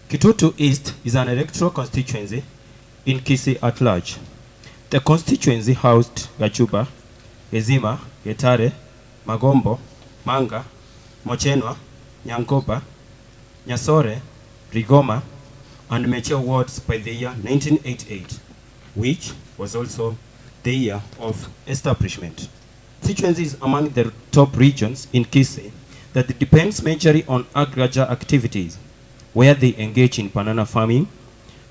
KITUTU East is an electoral constituency in Kisii at large. The constituency housed Gachuba, Ezima, Getare, Magombo, Manga, Mochenwa, Nyankopa, Nyasore, Rigoma, and Meche wards by the year 1988, which was also the year of establishment. Constituency is among the top regions in Kisii that depends majorly on agriculture activities, where they engage in banana farming,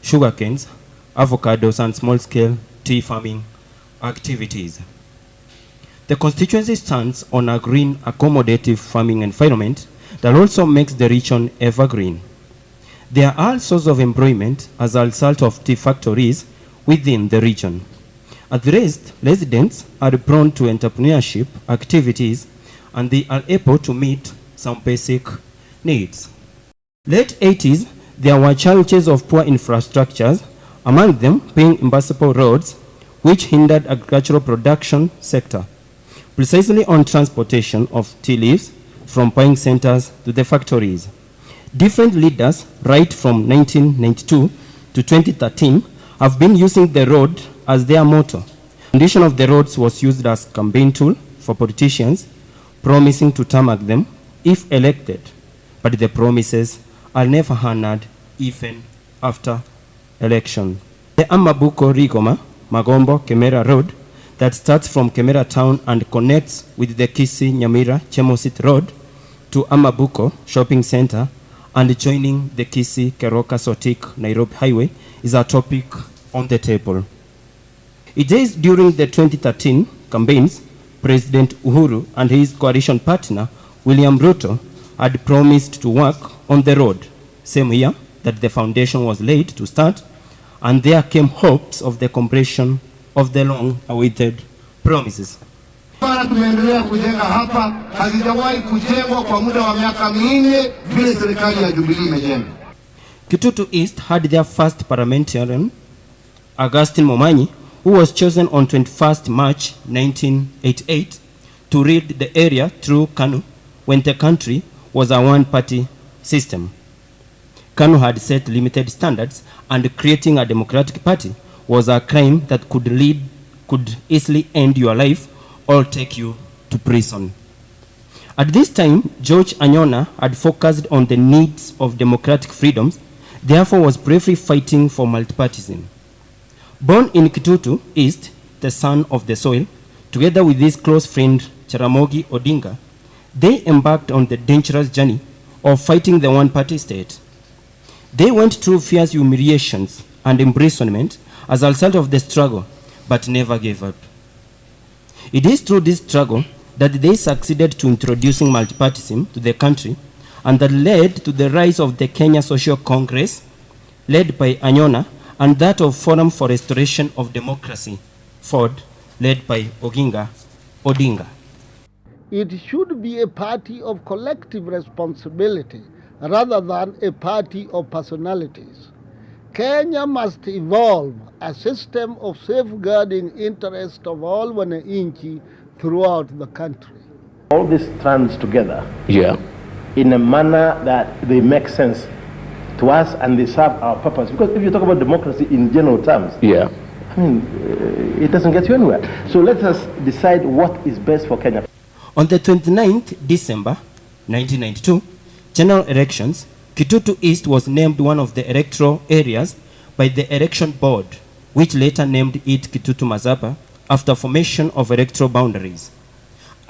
sugar canes, avocados, and small-scale tea farming activities. The constituency stands on a green, accommodative farming environment that also makes the region evergreen. There are all sorts of employment as a result of tea factories within the region. At the rest, residents are prone to entrepreneurship activities and they are able to meet some basic needs. Late 80s, there were challenges of poor infrastructures, among them being impassable roads, which hindered agricultural production sector, precisely on transportation of tea leaves from buying centers to the factories. Different leaders, right from 1992 to 2013, have been using the road as their motto. Condition of the roads was used as campaign tool for politicians, promising to tarmac them if elected, but the promises are never honored even after election. The Amabuko Rigoma Magombo Kemera Road that starts from Kemera town and connects with the Kisii Nyamira Chemosit Road to Amabuko Shopping Center and joining the Kisii Keroka Sotik Nairobi Highway is a topic on the table. It is during the 2013 campaigns, President Uhuru and his coalition partner William Ruto had promised to work on the road. Same year that the foundation was laid to start, and there came hopes of the completion of the long-awaited promises. Tumeendelea kujenga hapa, hazijawahi kujengwa kwa muda wa miaka minne vile serikali ya Jubilee imejenga. KITUTU East had their first parliamentarian, Augustine Momanyi, who was chosen on 21st March 1988 to lead the area through KANU when the country was a one-party system. KANU had set limited standards, and creating a democratic party was a crime that could easily end your life or take you to prison. At this time, George Anyona had focused on the needs of democratic freedoms, therefore was bravely fighting for multipartyism. Born in KITUTU East, the son of the soil, together with his close friend Jaramogi Odinga, they embarked on the dangerous journey of fighting the one-party state. They went through fierce humiliations and imprisonment as a result of the struggle, but never gave up. It is through this struggle that they succeeded to introducing multipartyism to the country, and that led to the rise of the Kenya Social Congress, led by Anyona, and that of Forum for Restoration of Democracy, FORD, led by Oginga Odinga. It should be a party of collective responsibility rather than a party of personalities. Kenya must evolve a system of safeguarding interest of all wananchi throughout the country. All this strands together in a manner that they make sense to us and they serve our purpose. Because if you talk about democracy in general terms, I mean, it doesn't get you anywhere. So let us decide what is best for Kenya. On the 29th December 1992, general elections, KITUTU East was named one of the electoral areas by the election board, which later named it KITUTU Masaba after formation of electoral boundaries.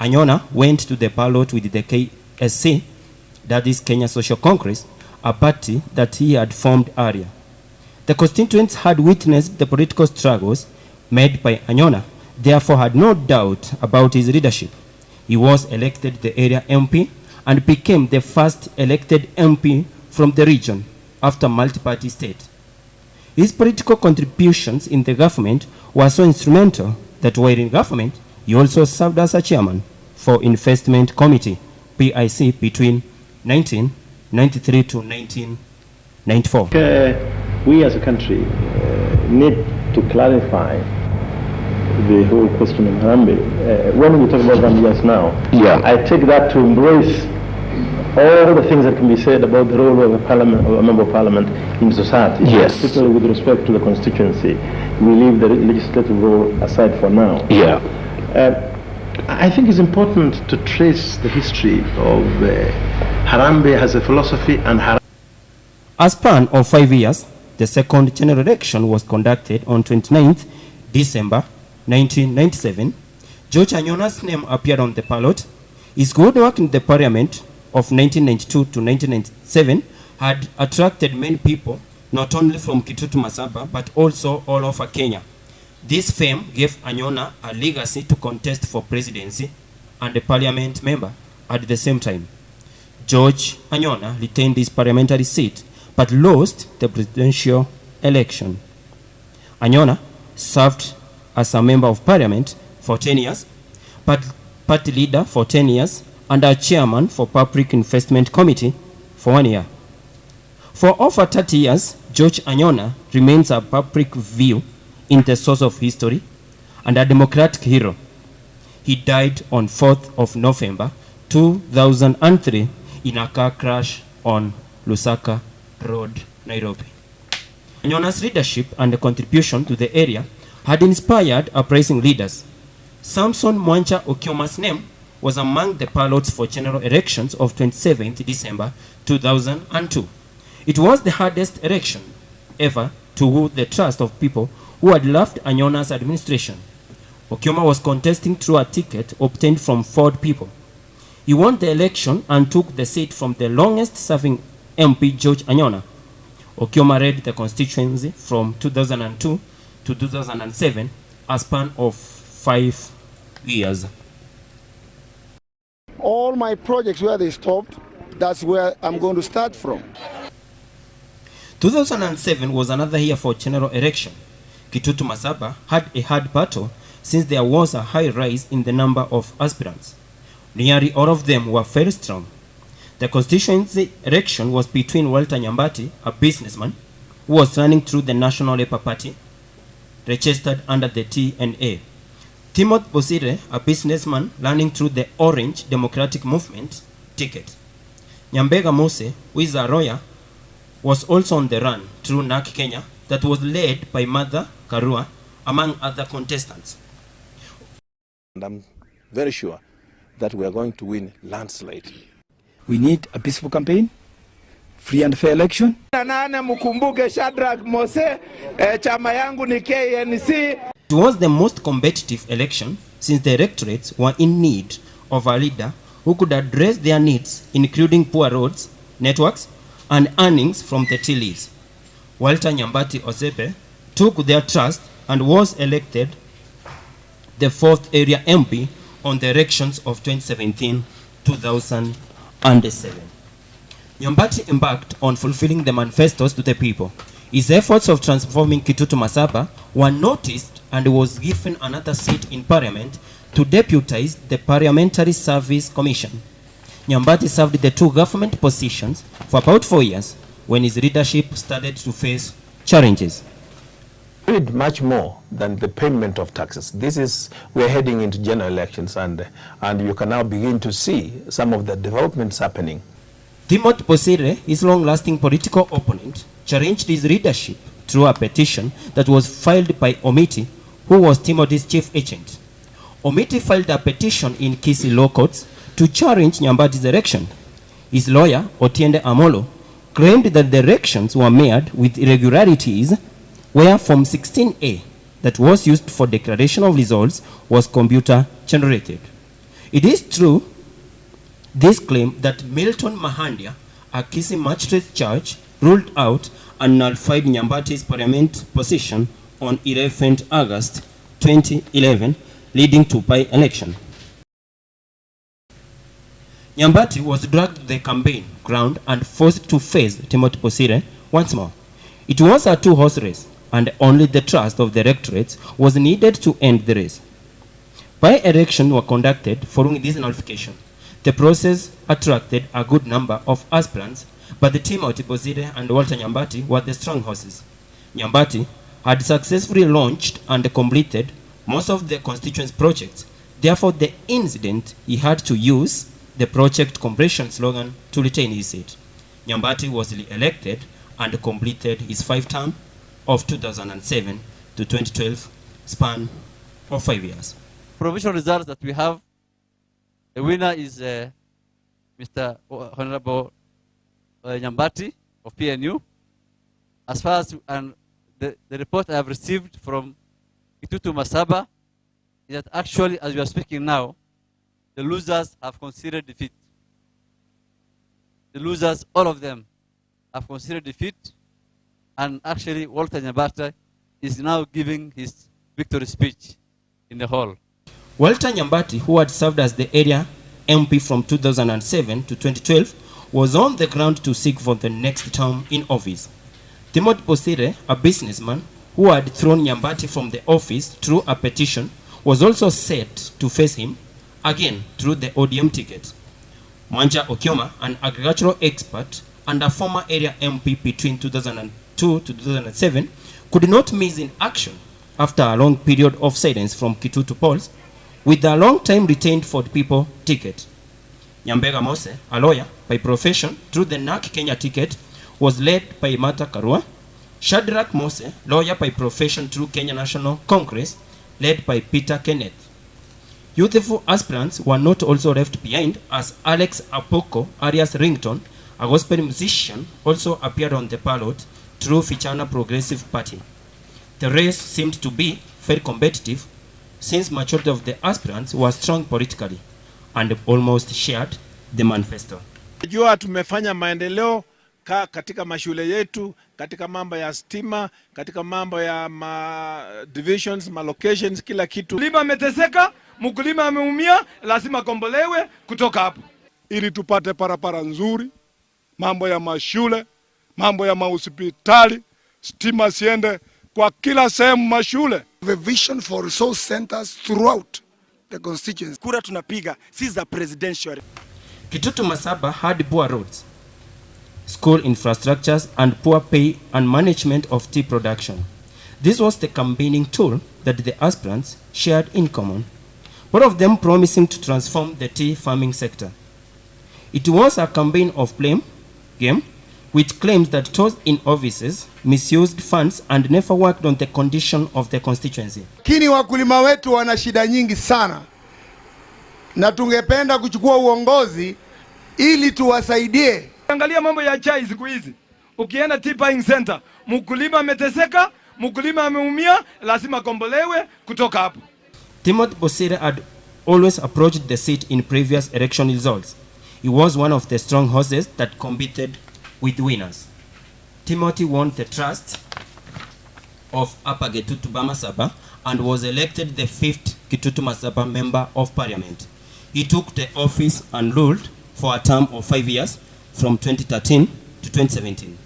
Anyona went to the ballot with the KSC, that is Kenya Social Congress, a party that he had formed earlier. The constituents had witnessed the political struggles made by Anyona, therefore had no doubt about his leadership. He was elected the area MP and became the first elected MP from the region after multi-party state. His political contributions in the government were so instrumental that while in government, he also served as a chairman for Investment Committee, PIC, between 1993 to 1994. We as a country need to clarify the whole question of Harambee. When we talk about them just now, I take that to embrace all the things that can be said about the role of a parliament, of a member of parliament in society. Yes. Particularly with respect to the constituency, we leave the legislative role aside for now. Yeah. I think it's important to trace the history of Harambee as a philosophy and Harambee. A span of 5 years, the second general election was conducted on 29th December 1997. George Anyona's name appeared on the ballot. His good work in the parliament of 1992 to 1997 had attracted many people, not only from KITUTU Masaba, but also all over Kenya. This fame gave Anyona a legacy to contest for presidency and a parliament member at the same time. George Anyona retained his parliamentary seat, but lost the presidential election. Anyona served as a member of parliament for 10 years, party leader for 10 years, and a chairman for Public Investment Committee for 1 year. For over 30 years, George Anyona remains a public view in the source of history and a democratic hero. He died on 4th of November 2003 in a car crash on Lusaka Road, Nairobi. Anyona's leadership and contribution to the area had inspired uprising leaders. Samson Mwancha Okioma's name was among the ballots for general elections of 27th December 2002. It was the hardest election ever to woo the trust of people who had loved Anyona's administration. Okioma was contesting through a ticket obtained from 4 people. He won the election and took the seat from the longest-serving MP, George Anyona. Okioma led the constituency from 2002 to 2007, a span of 5 years. All my projects where they stopped, that's where I'm going to start from. 2007 was another year for general election. KITUTU Masaba had a hard battle since there was a high rise in the number of aspirants. Nearly all of them were very strong. The constituency election was between Walter Nyambati, a businessman who was running through the National Labour Party, registered under the TNA. Timothy Bosire, a businessman running through the Orange Democratic Movement ticket. Nyambega Mose, who is a lawyer, was also on the run through NAK Kenya that was led by Mother Karua, among other contestants. And I'm very sure that we are going to win landslide. We need a peaceful campaign, free and fair election. It was the most competitive election since the electorates were in need of a leader who could address their needs, including poor roads, networks, and earnings from the tea leaves. Walter Nyambati Osepe took their trust and was elected the 4th area MP on the elections of 2017-2007. Nyambati embarked on fulfilling the manifestos to the people. His efforts of transforming KITUTU Masaba were noticed and was given another seat in parliament to deputize the Parliamentary Service Commission. Nyambati served the 2 government positions for about 4 years when his leadership started to face challenges. We need much more than the payment of taxes. We're heading into general elections, and you can now begin to see some of the developments happening. Timothy Bosire, his long-lasting political opponent, challenged his leadership through a petition that was filed by Omiti, who was Timothy's chief agent. Omiti filed a petition in Kisii law courts to challenge Nyambati's election. His lawyer, Otiende Amolo, claimed that the elections were made with irregularities, where Form 16A that was used for declaration of results was computer generated. It is true, this claim, that Milton Mahandia, a Kisii magistrate judge, ruled out and nullified Nyambati's parliament position on 11th August 2011, leading to by-election. Nyambati was dragged to the campaign ground and forced to face Timothy Bosire once more. It was a 2-horse race, and only the trust of the electorate was needed to end the race. By-elections were conducted following this nullification. The process attracted a good number of aspirants, but the Timothy Bosire and Walter Nyambati were the strong horses. Nyambati had successfully launched and completed most of the constituency projects. Therefore, the incident he had to use the project completion slogan to retain his seat. Nyambati was re-elected and completed his 5 term of 2007 to 2012 span of 5 years. Provisional results that we have, the winner is Mr. Honorable Nyambati of PNU. As far as the report I have received from KITUTU Masaba is that actually, as we are speaking now, the losers have considered defeat. The losers, all of them, have considered defeat, and actually Walter Nyambati is now giving his victory speech in the hall. Walter Nyambati, who had served as the area MP from 2007 to 2012, was on the ground to seek for the next term in office. Timothy Bosire, a businessman who had thrown Nyambati from the office through a petition, was also set to face him again through the ODM ticket. Mwanja Okioma, an agricultural expert and a former area MP between 2002 to 2007, could not miss in action after a long period of silence from KITUTU polls with a long-time retained for the people ticket. Nyambega Mose, a lawyer by profession through the NAC Kenya ticket, was led by Martha Karua. Shadrach Mose, lawyer by profession through Kenya National Congress, led by Peter Kenneth. Youthful aspirants were not also left behind, as Alex Apoko, alias Rington, a gospel musician, also appeared on the ballot through Fichana Progressive Party. The race seemed to be very competitive, since majority of the aspirants were strong politically and almost shared the manifesto. Najua tumefanya maendeleo katika mashule yetu, katika mambo ya stima, katika mambo ya divisions, locations, kila kitu. Mkulima ameteseka, mkulima ameumia, lazima kombolewe kutoka hapo. Ili tupate parapara nzuri, mambo ya mashule, mambo ya mahospitali, stima siende kwa kila sehemu mashule. The vision for resource centers throughout the constituency. Kura tunapiga si za presidential. KITUTU Masaba had poor roads, school infrastructures, and poor pay and management of tea production. This was the campaigning tool that the aspirants shared in common, both of them promising to transform the tea farming sector. It was a campaign of blame game, which claims that those in offices misused funds and never worked on the condition of the constituency. Kini wakulima wetu wana shida nyingi sana, na tungependa kuchukua uongozi ili tuwasaidie. Angalia mambo ya chai siku hizi. Ukienda tea buying center, mkulima ameteseka, mkulima ameumia, lazima kombolewe kutoka hapo. Timothy Bosire had always approached the seat in previous election results. He was one of the strong horses that competed with winners. Timothy won the trust of Omogetutu Masaba and was elected the 5th KITUTU Masaba member of parliament. He took the office and ruled for a term of 5 years from 2013 to 2017.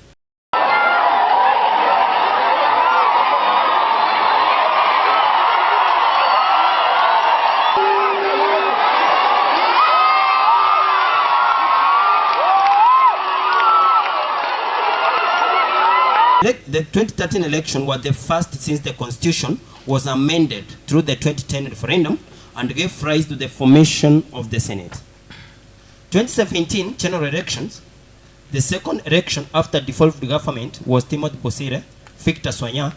The 2013 election was the first since the constitution was amended through the 2010 referendum and gave rise to the formation of the Senate. 2017 general elections, the second election after devolved government, was Timothy Bosire, Victor Swanya,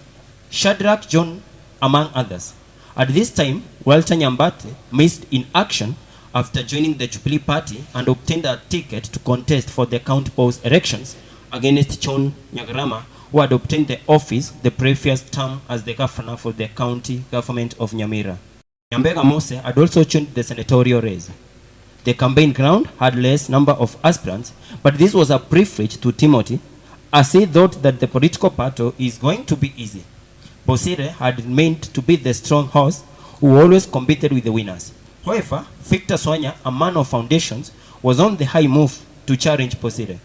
Shadrach John, among others. At this time, Walter Nyambati missed in action after joining the Jubilee Party and obtained a ticket to contest for the county post elections against John Nyagarama, who had obtained the office the previous term as the governor for the county government of Nyamira. Nyambega Mose had also joined the senatorial race. The campaign ground had less number of aspirants, but this was a privilege to Timothy, as he thought that the political battle is going to be easy. Bosire had remained to be the strong horse who always competed with the winners. However, Victor Swanya, a man of foundations, was on the high move to challenge Bosire.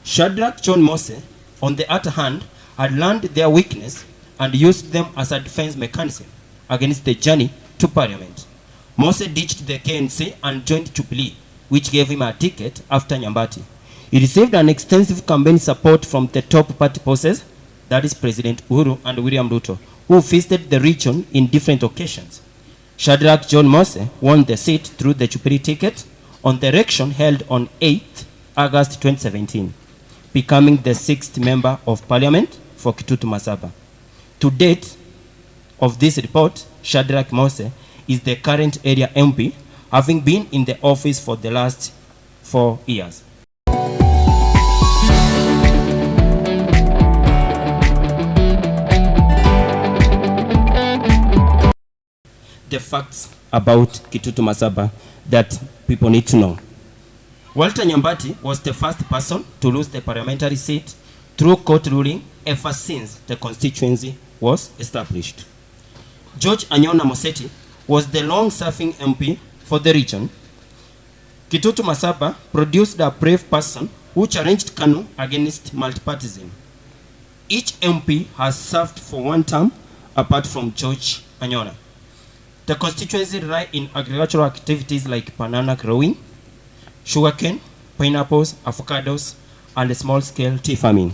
Shadrach John Mose, on the other hand, had learned their weakness and used them as a defense mechanism against the journey to parliament. Mose ditched the KNC and joined Jubilee, which gave him a ticket after Nyambati. He received an extensive campaign support from the top party bosses, that is President Uhuru and William Ruto, who visited the region in different occasions. Shadrach John Mose won the seat through the Jubilee ticket on the election held on 8th August 2017, becoming the 6th member of parliament for Kitutu Masaba. To date of this report, Shadrach Mose is the current area MP, having been in the office for the last 4 years. The facts about Kitutu Masaba that people need to know. Walter Nyambati was the first person to lose the parliamentary seat through court ruling ever since the constituency was established. George Anyona Moseti was the long-serving MP for the region. Kitutu Masaba produced a brave person who challenged KANU against multipartyism. Each MP has served for 1 term apart from George Anyona. The constituency relies in agricultural activities like banana growing, sugarcane, pineapples, avocados, and small-scale tea farming.